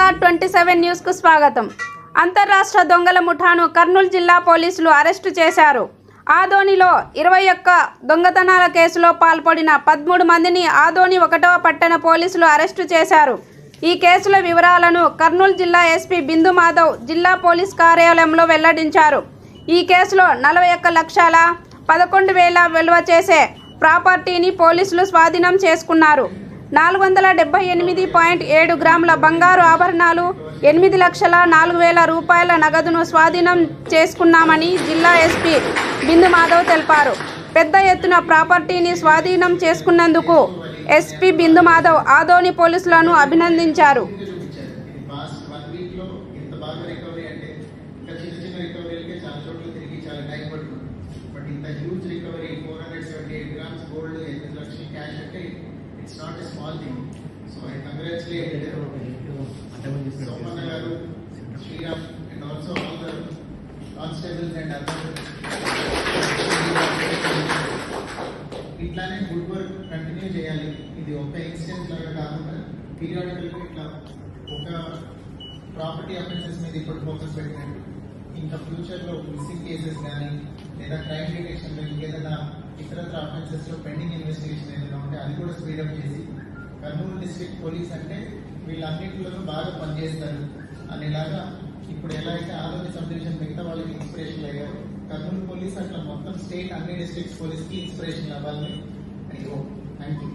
AR27 news కు స్వాగతం. అంతర్రాష్ట్ర దొంగల ముఠాను కర్నూలు జిల్లా పోలీసులు అరెస్టు చేశారు. ఆదోనిలో 21 దొంగతనాల కేసులో పాల్పడిన 13 మందిని ఆదోని 1వ పట్టణ పోలీసులు అరెస్టు చేశారు. ఈ కేసుల వివరాలను కర్నూలు జిల్లా ఎస్పీ బిందు మాధవ్ జిల్లా పోలీస్ కార్యాలయంలో వెల్లడించారు. ఈ కేసులో 41,11,000 విలువ చేసే ప్రాపర్టీని పోలీసులు స్వాధీనం చేసుకున్నారు. 478.7 గ్రాముల బంగారు ఆభరణాలు, 8,04,000 రూపాయల నగదును స్వాధీనం చేసుకున్నామని జిల్లా ఎస్పీ బిందు మాధవ్ తెలిపారు. పెద్ద ఎత్తున ప్రాపర్టీని స్వాధీనం చేసుకున్నందుకు ఎస్పీ బిందు మాధవ్ ఆదోని పోలీసులను అభినందించారు. It's not a small thing. So I congratulate Somana Garu, Sriram, and also all the constables and others. ఇట్లానే గుడ్ వర్క్ కంటిన్యూ చేయాలి. ఇది ఒక ఇన్సిడెంట్ లాగా కాకుండా పీరియాడికల్గా ఇట్లా ఒక ప్రాపర్టీ అఫెన్సెస్ మీద ఇప్పుడు ఫోకస్ పెట్టండి. ఇంకా ఫ్యూచర్లో మిస్సింగ్ కేసెస్ కానీ లేదా క్రైమ్ డిటెక్షన్లో ఇంకేదైనా ఇతరత్ర అఫెన్సెస్లో పెండింగ్ ఇన్వెస్టిగేషన్ ఏదైనా ఉంటే అది కూడా స్పీడప్ చేసి కర్నూలు డిస్ట్రిక్ట్ పోలీస్ అంటే వీళ్ళన్నింటిలో బాగా పనిచేస్తారు అనేలాగా ఇప్పుడు ఎలా అయితే ఆదోని సబ్ డివిజన్ మిగతా వాళ్ళకి ఇన్స్పిరేషన్ అయ్యారు, కర్నూలు పోలీస్ అట్లా మొత్తం స్టేట్ అన్ని డిస్ట్రిక్ట్స్ పోలీస్కి ఇన్స్పిరేషన్ అవ్వాలని. Thank you.